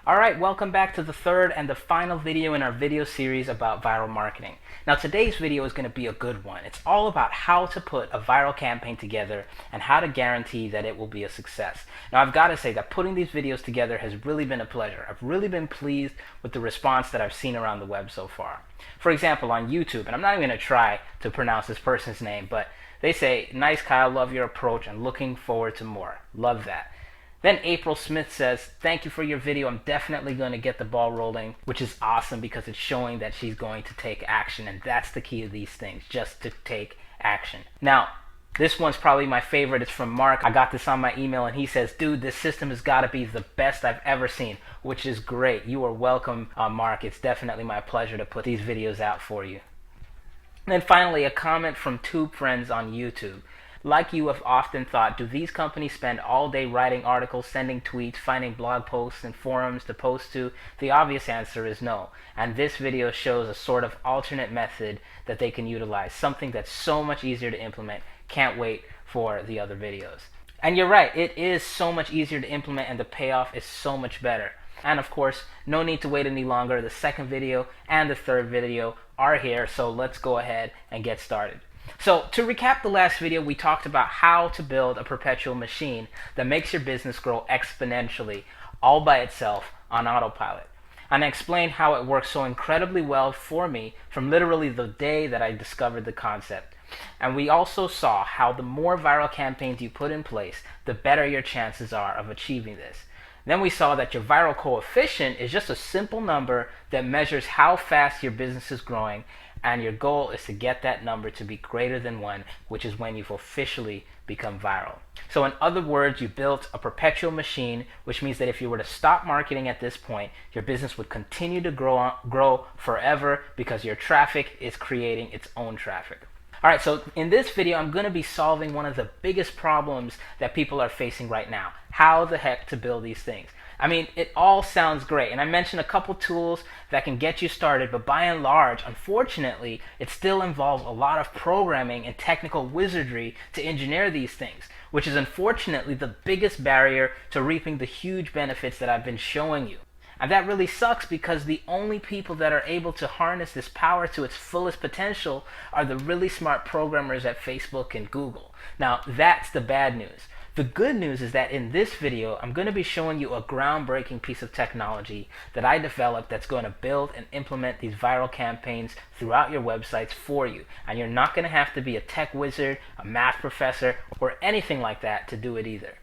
Alright, welcome back to the third and the final video in our video series about viral marketing. Now today's video is going to be a good one. It's all about how to put a viral campaign together and how to guarantee that it will be a success. Now I've got to say that putting these videos together has really been a pleasure. I've really been pleased with the response that I've seen around the web so far. For example, on YouTube, and I'm not even going to try to pronounce this person's name, but they say, "Nice Kyle, love your approach and looking forward to more." Love that. Then April Smith says, "Thank you for your video. I'm definitely going to get the ball rolling," which is awesome because it's showing that she's going to take action, and that's the key to these things, just to take action. Now, this one's probably my favorite. It's from Mark. I got this on my email, and he says, "Dude, this system has got to be the best I've ever seen," which is great. You are welcome, Mark. It's definitely my pleasure to put these videos out for you. And then finally, a comment from Tube Friends on YouTube. "Like you have often thought, do these companies spend all day writing articles, sending tweets, finding blog posts and forums to post to? The obvious answer is no. And this video shows a sort of alternate method that they can utilize, something that's so much easier to implement. Can't wait for the other videos." And you're right, it is so much easier to implement and the payoff is so much better. And of course, no need to wait any longer. The second video and the third video are here, so let's go ahead and get started. So to recap the last video, we talked about how to build a perpetual machine that makes your business grow exponentially all by itself on autopilot. And I explained how it works so incredibly well for me from literally the day that I discovered the concept. And we also saw how the more viral campaigns you put in place, the better your chances are of achieving this. Then we saw that your viral coefficient is just a simple number that measures how fast your business is growing, and your goal is to get that number to be greater than 1, which is when you've officially become viral. So in other words, you built a perpetual machine, which means that if you were to stop marketing at this point, your business would continue to grow forever because your traffic is creating its own traffic. Alright, so in this video, I'm going to be solving one of the biggest problems that people are facing right now. How the heck to build these things. I mean, it all sounds great, and I mentioned a couple tools that can get you started, but by and large, unfortunately, it still involves a lot of programming and technical wizardry to engineer these things, which is unfortunately the biggest barrier to reaping the huge benefits that I've been showing you. And that really sucks because the only people that are able to harness this power to its fullest potential are the really smart programmers at Facebook and Google. Now, that's the bad news. The good news is that in this video, I'm going to be showing you a groundbreaking piece of technology that I developed that's going to build and implement these viral campaigns throughout your websites for you. And you're not going to have to be a tech wizard, a math professor, or anything like that to do it either.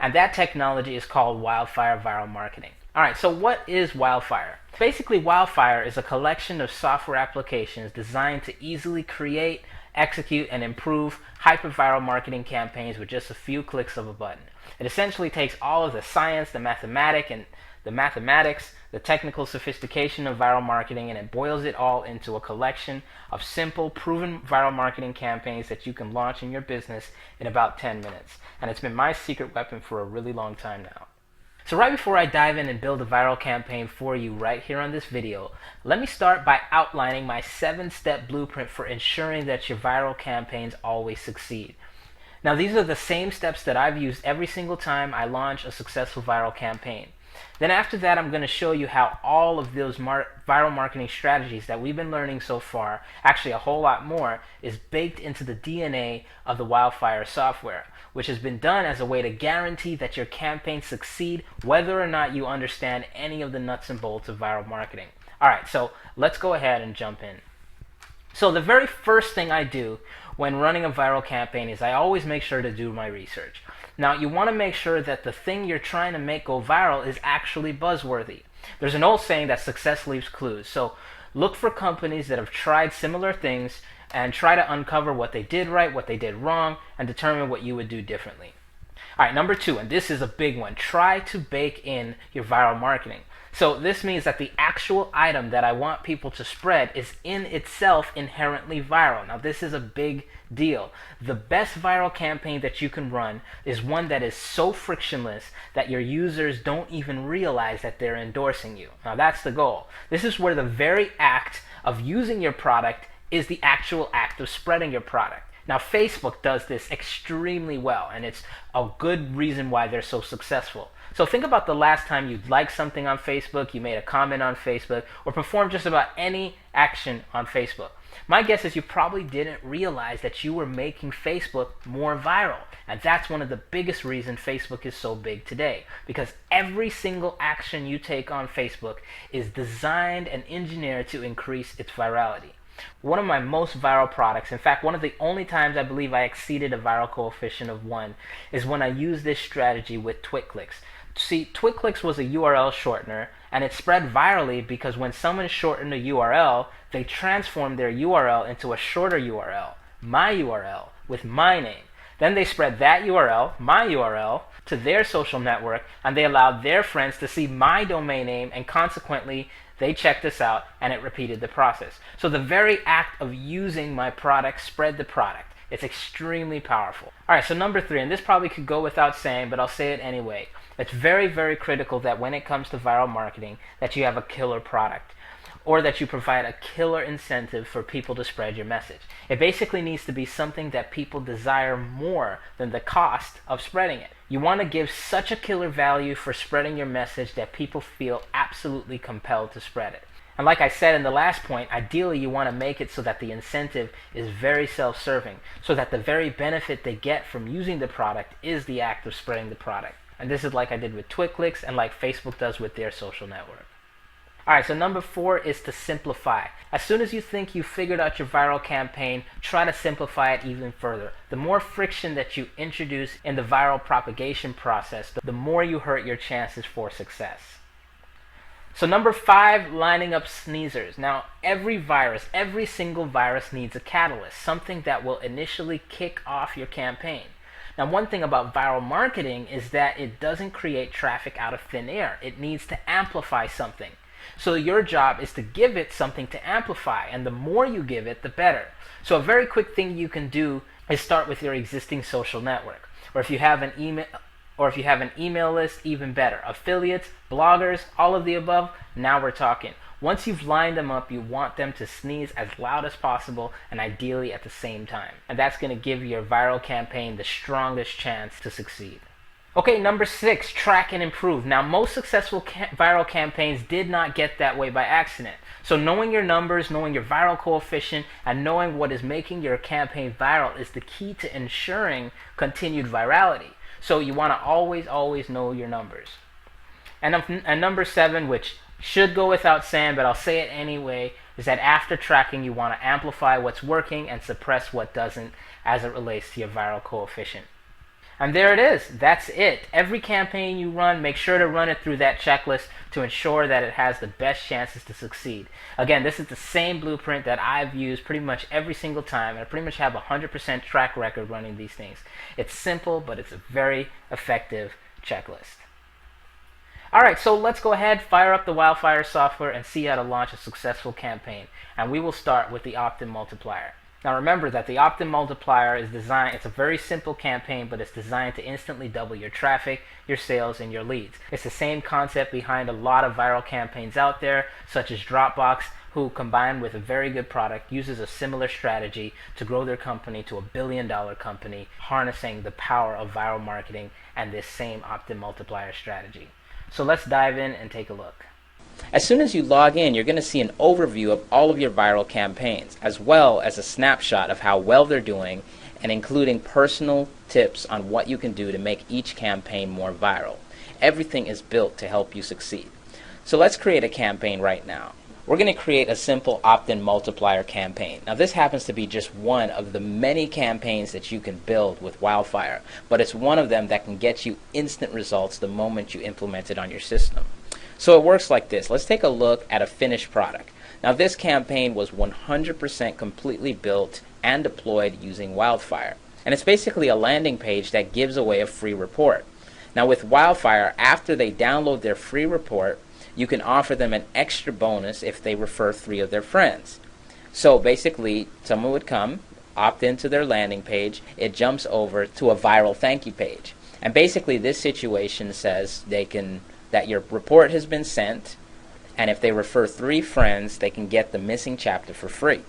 And that technology is called Wildfire Viral Marketing. Alright, so what is Wildfire? Basically, Wildfire is a collection of software applications designed to easily create, execute, and improve hyper-viral marketing campaigns with just a few clicks of a button. It essentially takes all of the science, the mathematics, the technical sophistication of viral marketing, and it boils it all into a collection of simple, proven viral marketing campaigns that you can launch in your business in about 10 minutes. And it's been my secret weapon for a really long time now. So right before I dive in and build a viral campaign for you right here on this video, let me start by outlining my 7-step blueprint for ensuring that your viral campaigns always succeed. Now, these are the same steps that I've used every single time I launch a successful viral campaign. Then after that, I'm going to show you how all of those viral marketing strategies that we've been learning so far, actually a whole lot more, is baked into the DNA of the Wildfire software, which has been done as a way to guarantee that your campaigns succeed whether or not you understand any of the nuts and bolts of viral marketing. Alright, so let's go ahead and jump in. So the very first thing I do when running a viral campaign is I always make sure to do my research. Now, you want to make sure that the thing you're trying to make go viral is actually buzzworthy. There's an old saying that success leaves clues. So look for companies that have tried similar things and try to uncover what they did right, what they did wrong, and determine what you would do differently. Alright, number 2, and this is a big one, try to bake in your viral marketing. So this means that the actual item that I want people to spread is in itself inherently viral. Now, this is a big deal. The best viral campaign that you can run is one that is so frictionless that your users don't even realize that they're endorsing you. Now, that's the goal. This is where the very act of using your product is the actual act of spreading your product. Now, Facebook does this extremely well, and it's a good reason why they're so successful. So think about the last time you liked something on Facebook, you made a comment on Facebook, or performed just about any action on Facebook. My guess is you probably didn't realize that you were making Facebook more viral. And that's one of the biggest reasons Facebook is so big today. Because every single action you take on Facebook is designed and engineered to increase its virality. One of my most viral products, in fact one of the only times I believe I exceeded a viral coefficient of 1, is when I used this strategy with TwitClicks. See, TwitClicks was a URL shortener, and it spread virally because when someone shortened a URL, they transformed their URL into a shorter URL, my URL, with my name. Then they spread that URL, my URL, to their social network, and they allowed their friends to see my domain name, and consequently they checked this out, and it repeated the process. So the very act of using my product spread the product. It's extremely powerful. Alright, so number 3, and this probably could go without saying, but I'll say it anyway. It's very, very critical that when it comes to viral marketing, that you have a killer product, or that you provide a killer incentive for people to spread your message. It basically needs to be something that people desire more than the cost of spreading it. You want to give such a killer value for spreading your message that people feel absolutely compelled to spread it. And like I said in the last point, ideally you want to make it so that the incentive is very self-serving, so that the very benefit they get from using the product is the act of spreading the product. And this is like I did with TwitClicks and like Facebook does with their social network. Alright, so number 4 is to simplify. As soon as you think you figured out your viral campaign, try to simplify it even further. The more friction that you introduce in the viral propagation process, the more you hurt your chances for success. So number 5, lining up sneezers. Now every single virus needs a catalyst, something that will initially kick off your campaign. Now one thing about viral marketing is that it doesn't create traffic out of thin air. It needs to amplify something. So your job is to give it something to amplify, and the more you give it, the better. So a very quick thing you can do is start with your existing social network. Or if you have an email list, even better. Affiliates, bloggers, all of the above, now we're talking. Once you've lined them up, you want them to sneeze as loud as possible and ideally at the same time. And that's going to give your viral campaign the strongest chance to succeed. Okay, number 6, track and improve. Now most successful viral campaigns did not get that way by accident. So knowing your numbers, knowing your viral coefficient, and knowing what is making your campaign viral is the key to ensuring continued virality. So you want to always know your numbers. And number 7, which should go without saying, but I'll say it anyway, is that after tracking you want to amplify what's working and suppress what doesn't as it relates to your viral coefficient. And there it is. That's it. Every campaign you run, make sure to run it through that checklist to ensure that it has the best chances to succeed. Again, this is the same blueprint that I've used pretty much every single time, and I pretty much have a 100% track record running these things. It's simple, but it's a very effective checklist. Alright, so let's go ahead, fire up the Wildfire software, and see how to launch a successful campaign. And we will start with the opt-in multiplier. Now remember that the opt-in multiplier is designed, it's a very simple campaign, but it's designed to instantly double your traffic, your sales, and your leads. It's the same concept behind a lot of viral campaigns out there, such as Dropbox, who combined with a very good product uses a similar strategy to grow their company to $1 billion company, harnessing the power of viral marketing and this same opt-in multiplier strategy. So let's dive in and take a look. As soon as you log in, you're going to see an overview of all of your viral campaigns, as well as a snapshot of how well they're doing, and including personal tips on what you can do to make each campaign more viral. Everything is built to help you succeed. So let's create a campaign right now. We're going to create a simple opt-in multiplier campaign. Now this happens to be just one of the many campaigns that you can build with Wildfire, but it's one of them that can get you instant results the moment you implement it on your system. So it works like this. Let's take a look at a finished product. Now this campaign was 100% completely built and deployed using Wildfire. And it's basically a landing page that gives away a free report. Now with Wildfire, after they download their free report, you can offer them an extra bonus if they refer 3 of their friends. So basically, someone would come, opt into their landing page, it jumps over to a viral thank you page. And basically this situation says that your report has been sent, and if they refer 3 friends, they can get the missing chapter for free.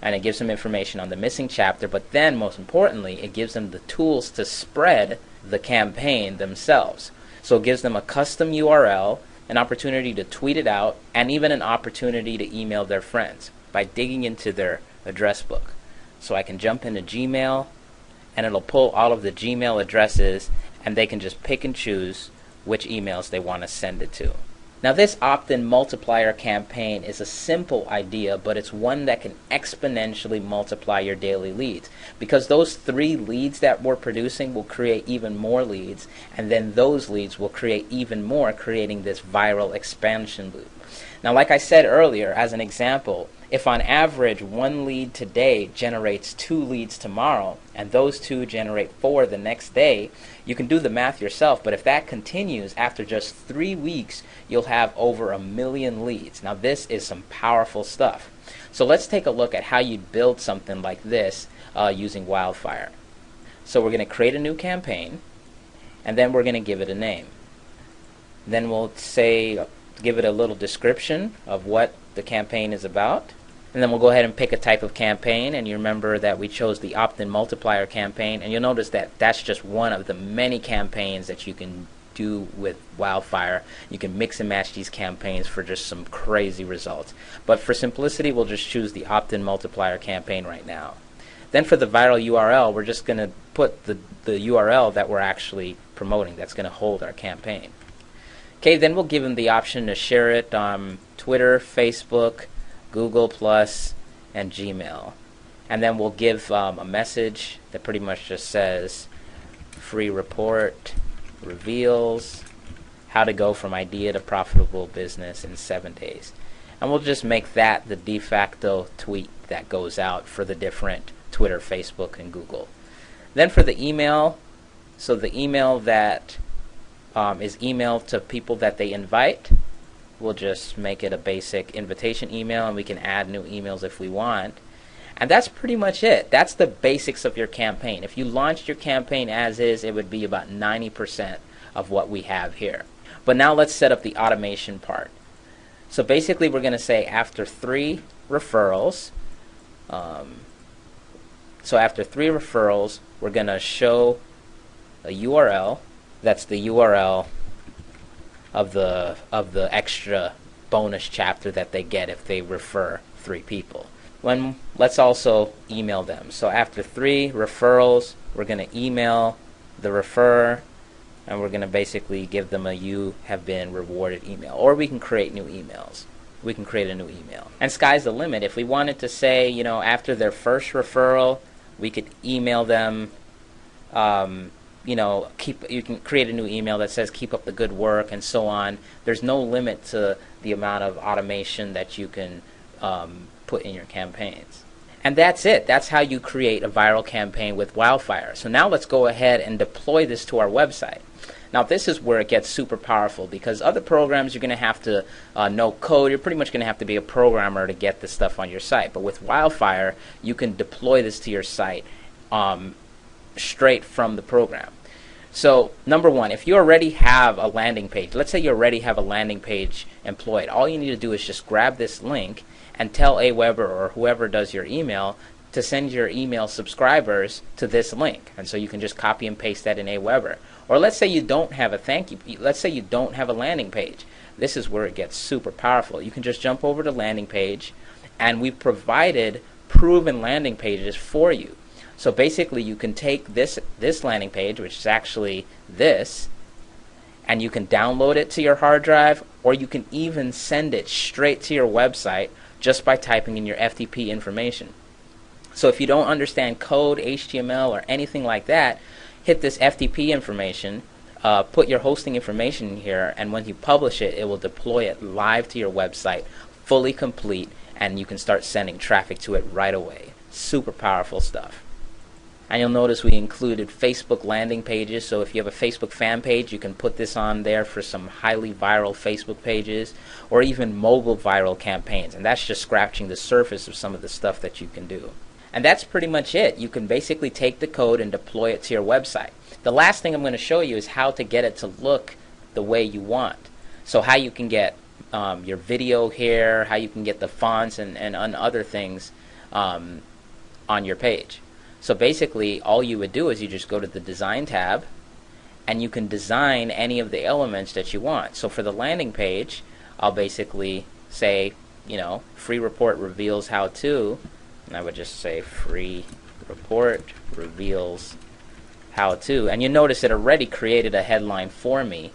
And it gives them information on the missing chapter, but then most importantly, it gives them the tools to spread the campaign themselves. So it gives them a custom URL, an opportunity to tweet it out, and even an opportunity to email their friends by digging into their address book. So I can jump into Gmail, and it'll pull all of the Gmail addresses, and they can just pick and choose which emails they want to send it to. Now this opt-in multiplier campaign is a simple idea, but it's one that can exponentially multiply your daily leads, because those 3 leads that we're producing will create even more leads, and then those leads will create even more, creating this viral expansion loop. Now, like I said earlier, as an example, if on average 1 lead today generates 2 leads tomorrow, and those 2 generate 4 the next day, you can do the math yourself, but if that continues, after just 3 weeks, you'll have over 1 million leads. Now this is some powerful stuff. So let's take a look at how you build something like this using Wildfire. So we're going to create a new campaign, and then we're going to give it a name. Then we'll give it a little description of what the campaign is about. And then we'll go ahead and pick a type of campaign, and you remember that we chose the opt-in multiplier campaign, and you'll notice that that's just one of the many campaigns that you can do with Wildfire. You can mix and match these campaigns for just some crazy results. But for simplicity, we'll just choose the opt-in multiplier campaign right now. Then for the viral URL, we're just going to put the URL that we're actually promoting that's going to hold our campaign. Okay, then we'll give them the option to share it on Twitter, Facebook, Google+, and Gmail. And then we'll give a message that pretty much just says, free report reveals how to go from idea to profitable business in 7 days. And we'll just make that the de facto tweet that goes out for the different Twitter, Facebook, and Google. Then for the email, so the email that is emailed to people that they invite, we'll just make it a basic invitation email, and we can add new emails if we want. And that's pretty much it. That's the basics of your campaign. If you launched your campaign as is, it would be about 90% of what we have here. But now let's set up the automation part. So basically we're going to say after 3 referrals, we're going to show a URL. That's the URL of the extra bonus chapter that they get if they refer 3 people. Let's also email them. So after 3 referrals, we're going to email the referrer, and we're going to basically give them a "you have been rewarded" email. Or we can create new emails. We can create a new email. And sky's the limit. If we wanted to say, after their first referral, we could email them, you can create a new email that says "keep up the good work" and so on. There's no limit to the amount of automation that you can put in your campaigns. And that's it. That's how you create a viral campaign with Wildfire. So now let's go ahead and deploy this to our website. Now this is where it gets super powerful, because other programs you're going to have to know code. You're pretty much going to have to be a programmer to get this stuff on your site. But with Wildfire, you can deploy this to your site straight from the program. So number one, if you already have a landing page, let's say you already have a landing page employed, all you need to do is just grab this link and tell Aweber or whoever does your email to send your email subscribers to this link. And so you can just copy and paste that in Aweber. Or let's say you don't have let's say you don't have a landing page. This is where it gets super powerful. You can just jump over to landing page, and we've provided proven landing pages for you. So basically you can take this landing page, which is actually this, and you can download it to your hard drive, or you can even send it straight to your website just by typing in your FTP information. So if you don't understand code, HTML, or anything like that, hit this FTP information, put your hosting information in here, and when you publish it, it will deploy it live to your website, fully complete, and you can start sending traffic to it right away. Super powerful stuff. And you'll notice we included Facebook landing pages, so if you have a Facebook fan page, you can put this on there for some highly viral Facebook pages, or even mobile viral campaigns, and that's just scratching the surface of some of the stuff that you can do. And that's pretty much it. You can basically take the code and deploy it to your website. The last thing I'm going to show you is how to get it to look the way you want. So how you can get your video here, how you can get the fonts and other things on your page. So basically all you would do is you just go to the design tab, and you can design any of the elements that you want. So for the landing page, I'll basically say, free report reveals how to, and I would just say free report reveals how to, and you notice it already created a headline for me,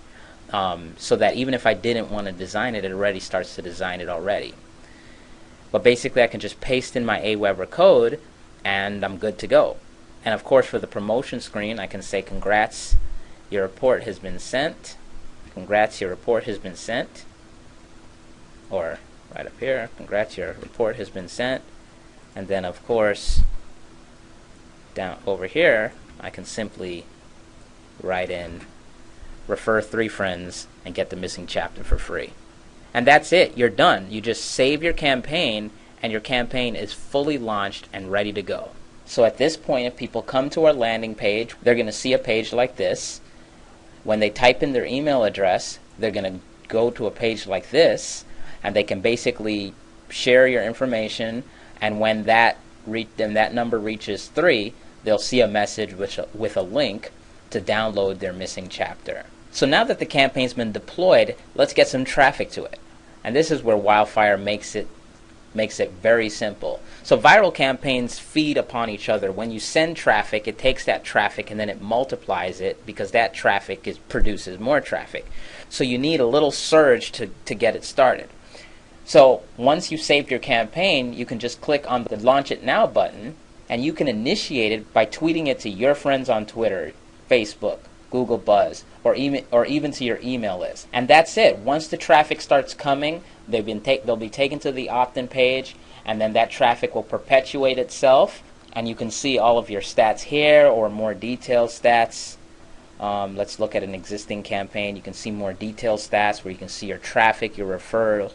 so that even if I didn't want to design it, it already starts to design it already. But basically I can just paste in my Aweber code and I'm good to go. And of course for the promotion screen I can say congrats, your report has been sent. Congrats, your report has been sent. Or right up here, congrats, your report has been sent. And then of course down over here I can simply write in refer 3 friends and get the missing chapter for free. And that's it, you're done. You just save your campaign and your campaign is fully launched and ready to go. So at this point, if people come to our landing page, they're going to see a page like this. When they type in their email address, they're going to go to a page like this, and they can basically share your information, and when that number reaches 3, they'll see a message with a link to download their missing chapter. So now that the campaign's been deployed, let's get some traffic to it. And this is where Wildfire makes it very simple. So viral campaigns feed upon each other. When you send traffic, it takes that traffic and then it multiplies it, because that traffic produces more traffic. So you need a little surge to get it started. So once you've saved your campaign, you can just click on the Launch It Now button, and you can initiate it by tweeting it to your friends on Twitter, Facebook, Google Buzz, or even to your email list. And that's it. Once the traffic starts coming, they'll be taken to the opt-in page, and then that traffic will perpetuate itself, and you can see all of your stats here, or more detailed stats. Let's look at an existing campaign. You can see more detailed stats where you can see your traffic, your refers,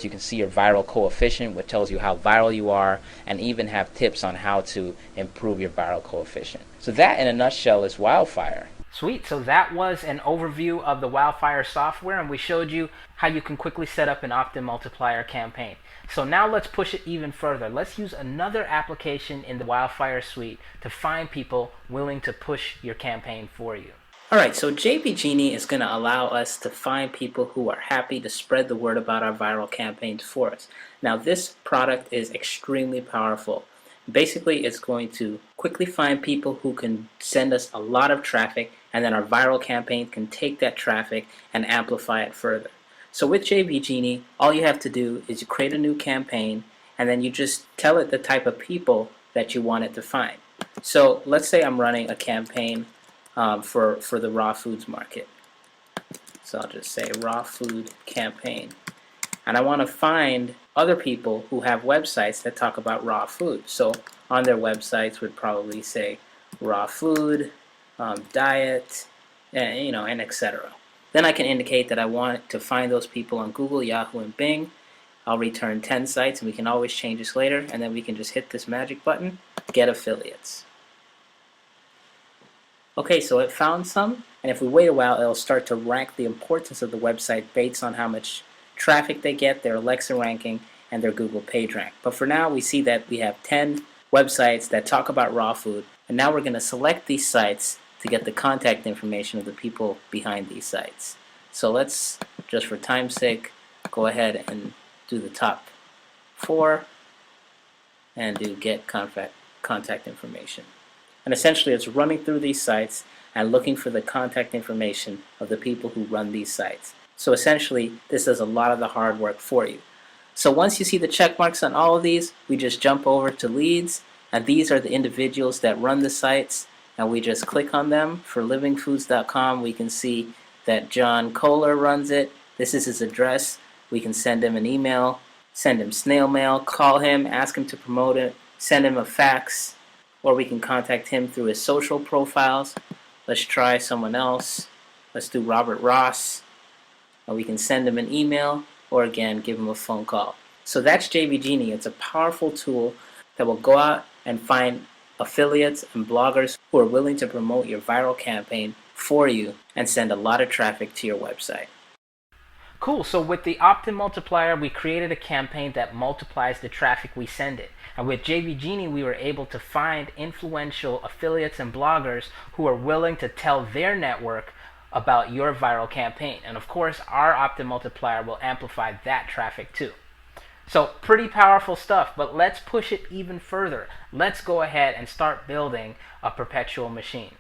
you can see your viral coefficient, which tells you how viral you are, and even have tips on how to improve your viral coefficient. So that, in a nutshell, is Wildfire. Sweet. So that was an overview of the Wildfire software, and we showed you how you can quickly set up an opt-in multiplier campaign. So now let's push it even further. Let's use another application in the Wildfire suite to find people willing to push your campaign for you. Alright, so JB Genie is going to allow us to find people who are happy to spread the word about our viral campaigns for us. Now this product is extremely powerful. Basically, it's going to quickly find people who can send us a lot of traffic, and then our viral campaign can take that traffic and amplify it further. So with JB Genie, all you have to do is you create a new campaign, and then you just tell it the type of people that you want it to find. So let's say I'm running a campaign for the raw foods market. So I'll just say raw food campaign. And I want to find other people who have websites that talk about raw food. So on their websites would probably say raw food, diet, and etc. Then I can indicate that I want to find those people on Google, Yahoo, and Bing. I'll return 10 sites, and we can always change this later, and then we can just hit this magic button, get affiliates. Okay, so it found some, and if we wait a while, it'll start to rank the importance of the website based on how much traffic they get, their Alexa ranking, and their Google PageRank. But for now, we see that we have 10 websites that talk about raw food, and now we're going to select these sites to get the contact information of the people behind these sites. So let's, just for time's sake, go ahead and do the top 4 and do get contact information. And essentially it's running through these sites and looking for the contact information of the people who run these sites. So essentially this does a lot of the hard work for you. So once you see the check marks on all of these, we just jump over to leads, and these are the individuals that run the sites, and we just click on them. For livingfoods.com, we can see that John Kohler runs it. This is his address. We can send him an email, send him snail mail, call him, ask him to promote it, send him a fax, or we can contact him through his social profiles. Let's try someone else. Let's do Robert Ross. Or we can send him an email, or again, give him a phone call. So that's JB Genie. It's a powerful tool that will go out and find affiliates and bloggers who are willing to promote your viral campaign for you and send a lot of traffic to your website. Cool, so with the opt-in multiplier, we created a campaign that multiplies the traffic we send it. And with JV Genie, we were able to find influential affiliates and bloggers who are willing to tell their network about your viral campaign. And of course, our opt-in multiplier will amplify that traffic too. So pretty powerful stuff, but let's push it even further. Let's go ahead and start building a perpetual machine.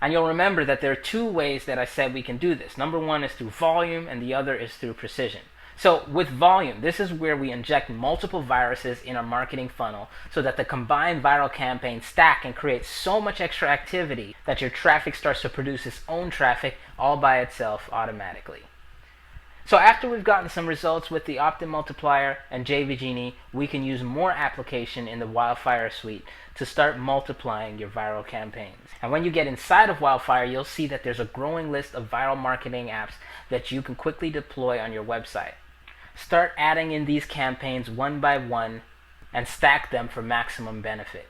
And you'll remember that there are two ways that I said we can do this. Number one is through volume, and the other is through precision. So with volume, this is where we inject multiple viruses in our marketing funnel so that the combined viral campaigns stack and create so much extra activity that your traffic starts to produce its own traffic all by itself automatically. So after we've gotten some results with the opt-in multiplier and JV Genie, we can use more application in the Wildfire suite to start multiplying your viral campaigns. And when you get inside of Wildfire, you'll see that there's a growing list of viral marketing apps that you can quickly deploy on your website. Start adding in these campaigns one by one and stack them for maximum benefit.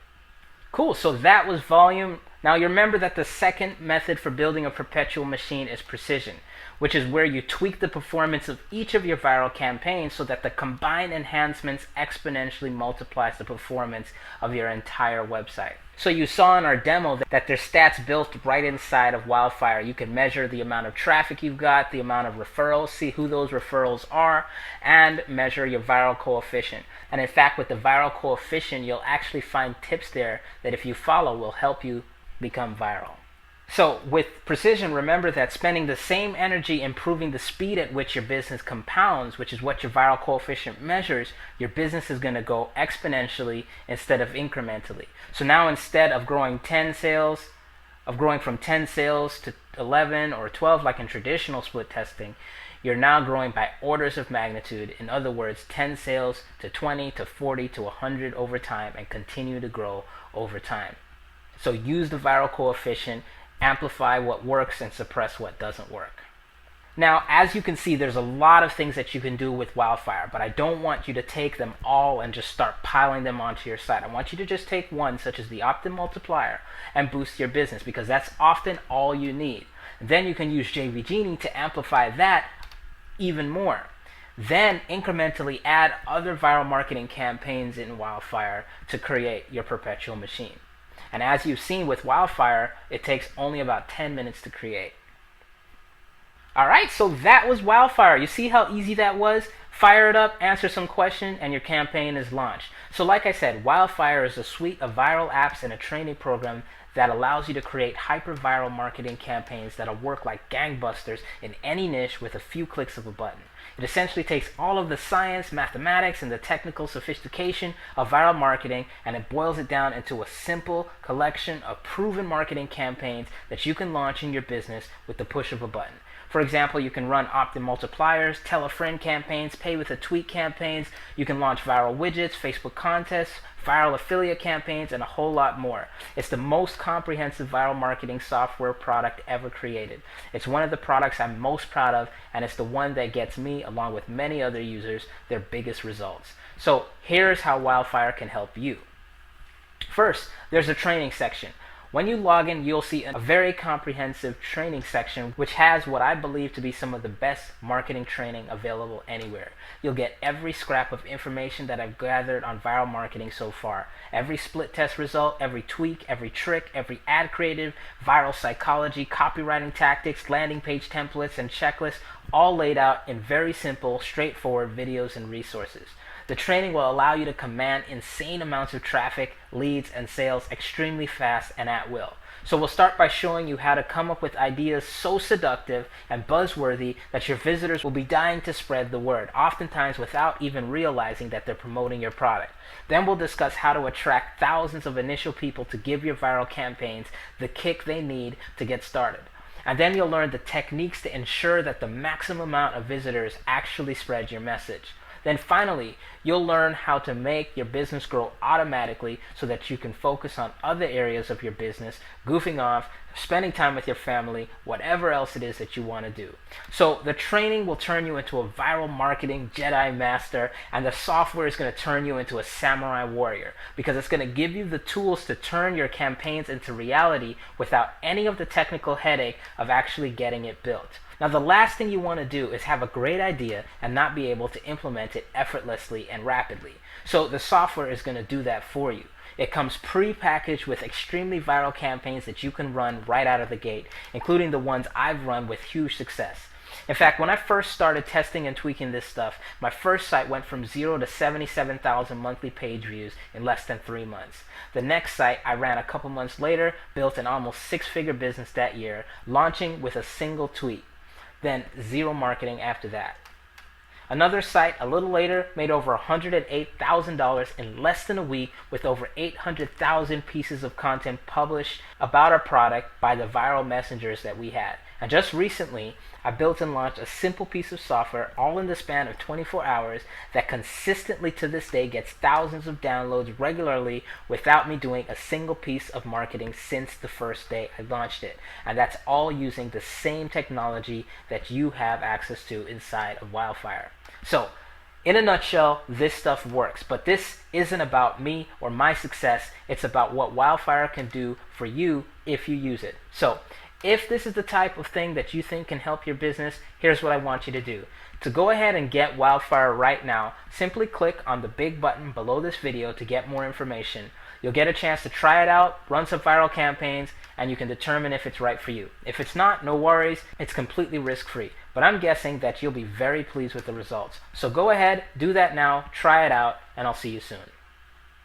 Cool, so that was volume. Now you remember that the second method for building a perpetual machine is precision, which is where you tweak the performance of each of your viral campaigns so that the combined enhancements exponentially multiplies the performance of your entire website. So you saw in our demo that there's stats built right inside of Wildfire. You can measure the amount of traffic you've got, the amount of referrals, see who those referrals are, and measure your viral coefficient. And in fact, with the viral coefficient, you'll actually find tips there that if you follow will help you become viral. So with precision, remember that spending the same energy improving the speed at which your business compounds, which is what your viral coefficient measures, your business is going to go exponentially instead of incrementally. So now instead of growing from 10 sales to 11 or 12 like in traditional split testing, you're now growing by orders of magnitude. In other words, 10 sales to 20 to 40 to 100 over time, and continue to grow over time. So use the viral coefficient, amplify what works and suppress what doesn't work. Now, as you can see, there's a lot of things that you can do with Wildfire, but I don't want you to take them all and just start piling them onto your site. I want you to just take one, such as the opt-in multiplier, and boost your business, because that's often all you need. Then you can use JV Genie to amplify that even more. Then incrementally add other viral marketing campaigns in Wildfire to create your perpetual machine. And as you've seen with Wildfire, it takes only about 10 minutes to create. Alright, so that was Wildfire. You see how easy that was? Fire it up, answer some questions, and your campaign is launched. So like I said, Wildfire is a suite of viral apps and a training program that allows you to create hyper-viral marketing campaigns that'll work like gangbusters in any niche with a few clicks of a button. It essentially takes all of the science, mathematics, and the technical sophistication of viral marketing, and it boils it down into a simple collection of proven marketing campaigns that you can launch in your business with the push of a button. For example, you can run opt-in multipliers, tell a friend campaigns, pay with a tweet campaigns, you can launch viral widgets, Facebook contests, viral affiliate campaigns, and a whole lot more. It's the most comprehensive viral marketing software product ever created. It's one of the products I'm most proud of, and it's the one that gets me, along with many other users, their biggest results. So here's how Wildfire can help you. First, there's a training section. When you log in, you'll see a very comprehensive training section which has what I believe to be some of the best marketing training available anywhere. You'll get every scrap of information that I've gathered on viral marketing so far. Every split test result, every tweak, every trick, every ad creative, viral psychology, copywriting tactics, landing page templates, and checklists, all laid out in very simple, straightforward videos and resources. The training will allow you to command insane amounts of traffic, leads, and sales extremely fast and at will. So we'll start by showing you how to come up with ideas so seductive and buzzworthy that your visitors will be dying to spread the word, oftentimes without even realizing that they're promoting your product. Then we'll discuss how to attract thousands of initial people to give your viral campaigns the kick they need to get started. And then you'll learn the techniques to ensure that the maximum amount of visitors actually spread your message. Then finally, you'll learn how to make your business grow automatically so that you can focus on other areas of your business, goofing off, spending time with your family, whatever else it is that you want to do. So the training will turn you into a viral marketing Jedi master, and the software is going to turn you into a samurai warrior, because it's going to give you the tools to turn your campaigns into reality without any of the technical headache of actually getting it built. Now, the last thing you want to do is have a great idea and not be able to implement it effortlessly and rapidly. So the software is going to do that for you. It comes pre-packaged with extremely viral campaigns that you can run right out of the gate, including the ones I've run with huge success. In fact, when I first started testing and tweaking this stuff, my first site went from 0 to 77,000 monthly page views in less than 3 months. The next site I ran a couple months later built an almost six-figure business that year, launching with a single tweet. Then zero marketing after that. Another site a little later made over $108,000 in less than a week with over 800,000 pieces of content published about our product by the viral messengers that we had. And just recently, I built and launched a simple piece of software all in the span of 24 hours that consistently to this day gets thousands of downloads regularly without me doing a single piece of marketing since the first day I launched it. And that's all using the same technology that you have access to inside of Wildfire. So, in a nutshell, this stuff works, but this isn't about me or my success. It's about what Wildfire can do for you if you use it. So, if this is the type of thing that you think can help your business, here's what I want you to do. To go ahead and get Wildfire right now, simply click on the big button below this video to get more information. You'll get a chance to try it out, run some viral campaigns, and you can determine if it's right for you. If it's not, no worries, it's completely risk-free. But I'm guessing that you'll be very pleased with the results. So go ahead, do that now, try it out, and I'll see you soon.